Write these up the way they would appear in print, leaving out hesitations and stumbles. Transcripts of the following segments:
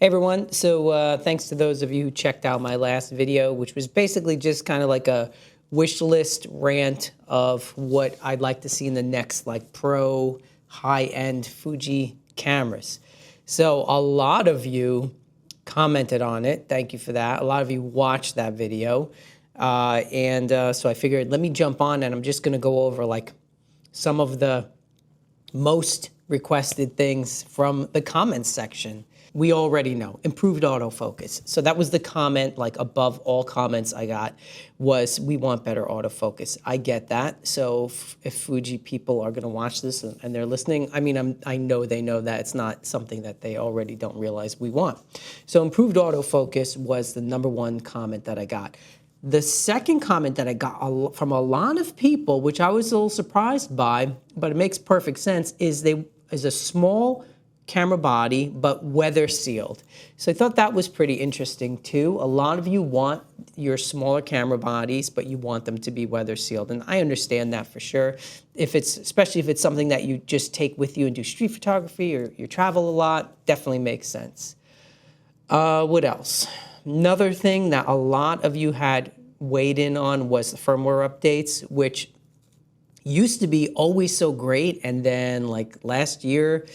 Hey everyone, so thanks to those of you who checked out my last video, which was basically just kind of like a wish list rant of what I'd like to see in the next like pro high-end Fuji cameras. So a lot of you commented on it, thank you for that. A lot of you watched that video. So I figured let me jump on and I'm just gonna go over like some of the most requested things from the comments section. We already know, improved autofocus. So that was the comment, like above all comments I got, was we want better autofocus. I get that. So if Fuji people are gonna watch this and they're listening, I mean, I know they know that it's not something that they already don't realize we want. So improved autofocus was the #1 comment that I got. The second comment that I got from a lot of people, which I was a little surprised by, but it makes perfect sense, is a small camera body, but weather sealed. So I thought that was pretty interesting too. A lot of you want your smaller camera bodies, but you want them to be weather sealed. And I understand that for sure. Especially if it's something that you just take with you and do street photography or you travel a lot, definitely makes sense. What else? Another thing that a lot of you had weighed in on was the firmware updates, which used to be always so great. And then like last year,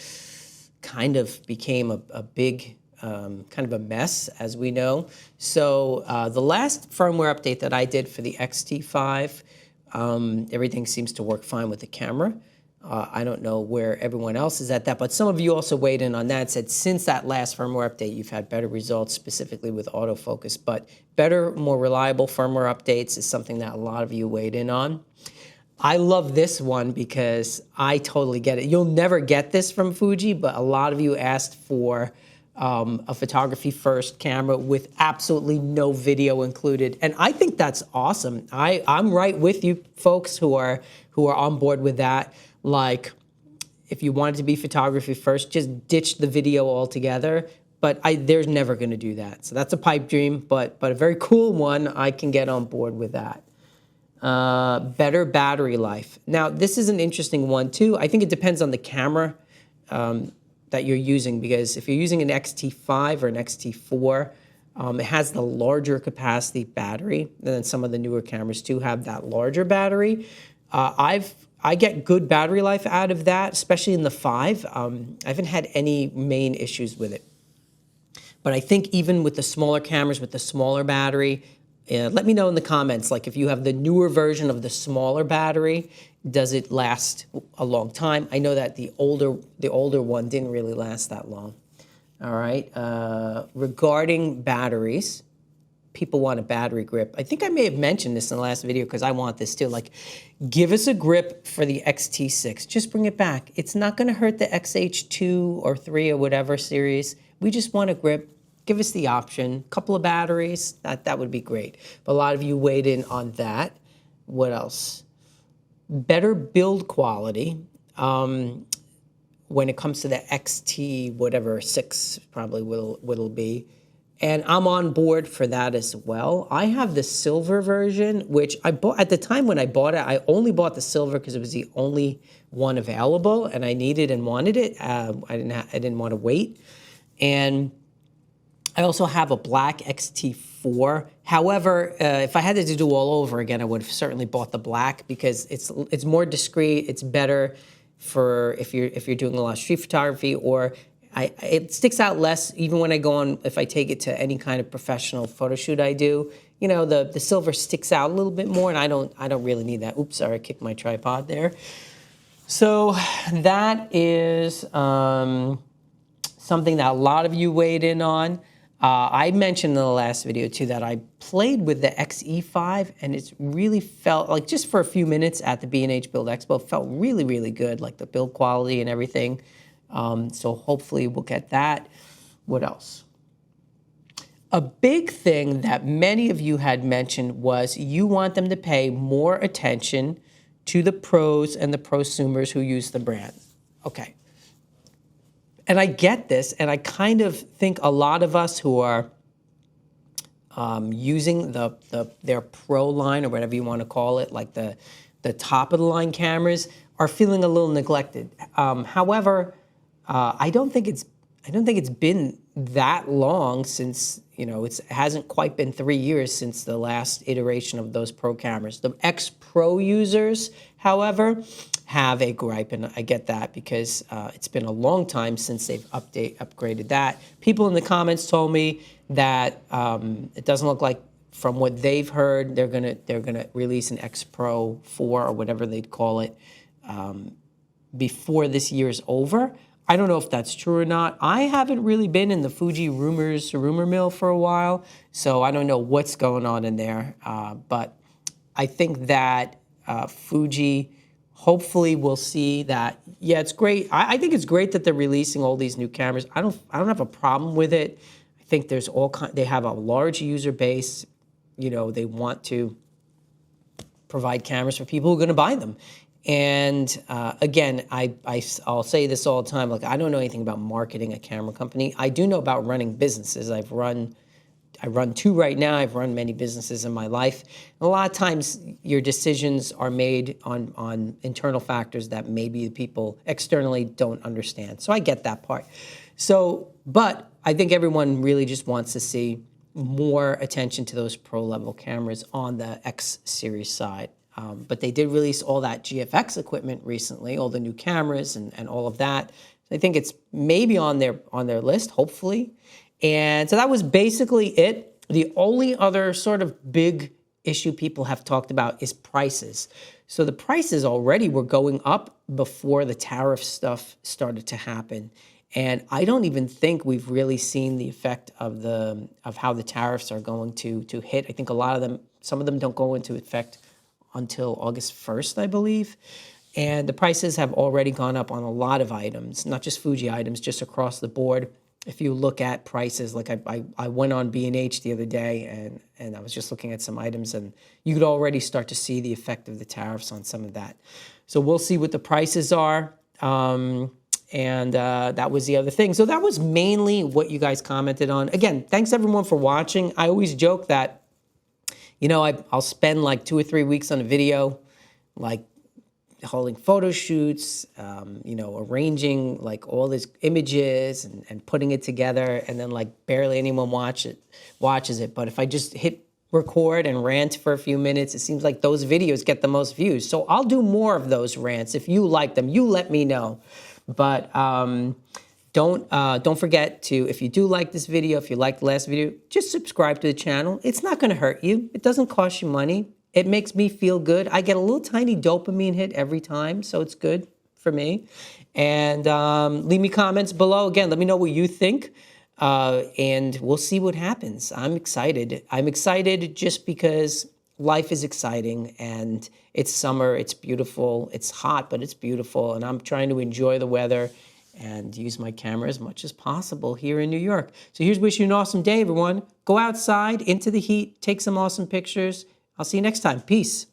kind of became a big kind of a mess, as we know. So the last firmware update that I did for the X-T5, everything seems to work fine with the camera. I don't know where everyone else is at that, but some of you also weighed in on that, said since that last firmware update, you've had better results, specifically with autofocus. But better, more reliable firmware updates is something that a lot of you weighed in on. I love this one because I totally get it. You'll never get this from Fuji, but a lot of you asked for a photography first camera with absolutely no video included. And I think that's awesome. I'm right with you folks who are on board with that. Like, if you wanted to be photography first, just ditch the video altogether. But there's never gonna do that. So that's a pipe dream, but a very cool one. I can get on board with that. Better battery life. Now, this is an interesting one too. I think it depends on the camera that you're using, because if you're using an X-T5 or an X-T4, it has the larger capacity battery, and then some of the newer cameras too have that larger battery. I get good battery life out of that, especially in the 5. I haven't had any main issues with it. But I think even with the smaller cameras, with the smaller battery, let me know in the comments, like if you have the newer version of the smaller battery, does it last a long time? I know that the older one didn't really last that long. All right. Regarding batteries, people want a battery grip. I think I may have mentioned this in the last video because I want this too. Like, give us a grip for the X-T6. Just bring it back. It's not going to hurt the XH2 or 3 or whatever series. We just want a grip. Give us the option. Couple of batteries, that would be great. But a lot of you weighed in on that. What else? Better build quality. When it comes to the XT, whatever, 6 probably will be. And I'm on board for that as well. I have the silver version, which I bought at the time when I bought it. I only bought the silver because it was the only one available, and I needed and wanted it. I didn't want to wait. And I also have a black X-T4. However, if I had to do all over again, I would have certainly bought the black because it's more discreet. It's better for if you're doing a lot of street photography, or it sticks out less even when I go on, if I take it to any kind of professional photo shoot I do. You know, the silver sticks out a little bit more, and I don't really need that. Oops, sorry, I kicked my tripod there. So that is something that a lot of you weighed in on. I mentioned in the last video too that I played with the XE5, and it's really felt like, just for a few minutes at the B&H Build Expo, felt really, really good, like the build quality and everything. So hopefully we'll get that. What else? A big thing that many of you had mentioned was you want them to pay more attention to the pros and the prosumers who use the brand. Okay. And I get this, and I kind of think a lot of us who are using their pro line, or whatever you want to call it, like the top of the line cameras, are feeling a little neglected. However, I don't think it's been that long since, it hasn't quite been 3 years since the last iteration of those Pro cameras. The X Pro users, however, have a gripe, and I get that because it's been a long time since they've upgraded that. People in the comments told me that it doesn't look like, from what they've heard, they're gonna release an X Pro 4 or whatever they'd call it before this year's over. I don't know if that's true or not. I haven't really been in the Fuji rumor mill for a while, so I don't know what's going on in there. But I think that Fuji hopefully will see that. Yeah, it's great. I think it's great that they're releasing all these new cameras. I don't have a problem with it. I think there's they have a large user base. They want to provide cameras for people who are going to buy them. And again, I'll say this all the time. Like, I don't know anything about marketing a camera company. I do know about running businesses. I run 2 right now. I've run many businesses in my life. And a lot of times your decisions are made on internal factors that maybe the people externally don't understand. So I get that part. But I think everyone really just wants to see more attention to those pro level cameras on the X series side. But they did release all that GFX equipment recently, all the new cameras and all of that. I think it's maybe on their list, hopefully. And so that was basically it. The only other sort of big issue people have talked about is prices. So the prices already were going up before the tariff stuff started to happen. And I don't even think we've really seen the effect of how the tariffs are going to hit. I think some of them don't go into effect until August 1st, I believe. And the prices have already gone up on a lot of items, not just Fuji items, just across the board. If you look at prices, like I went on B&H the other day and I was just looking at some items, and you could already start to see the effect of the tariffs on some of that. So we'll see what the prices are. And that was the other thing. So that was mainly what you guys commented on. Again, thanks everyone for watching. I always joke that, I'll spend like 2 or 3 weeks on a video, like holding photo shoots, arranging like all these images and putting it together, and then like barely anyone watches it. But if I just hit record and rant for a few minutes, it seems like those videos get the most views. So I'll do more of those rants. If you like them, you let me know. But don't forget to, if you do like this video, if you like the last video, just subscribe to the channel. It's not going to hurt you. It doesn't cost you money. It makes me feel good. I get a little tiny dopamine hit every time, so it's good for me. And leave me comments below. Again, let me know what you think, and we'll see what happens. I'm excited. I'm excited just because life is exciting, and it's summer, it's beautiful, it's hot, but it's beautiful, and I'm trying to enjoy the weather and use my camera as much as possible here in New York. So here's wishing you an awesome day, everyone. Go outside into the heat, take some awesome pictures. I'll see you next time. Peace.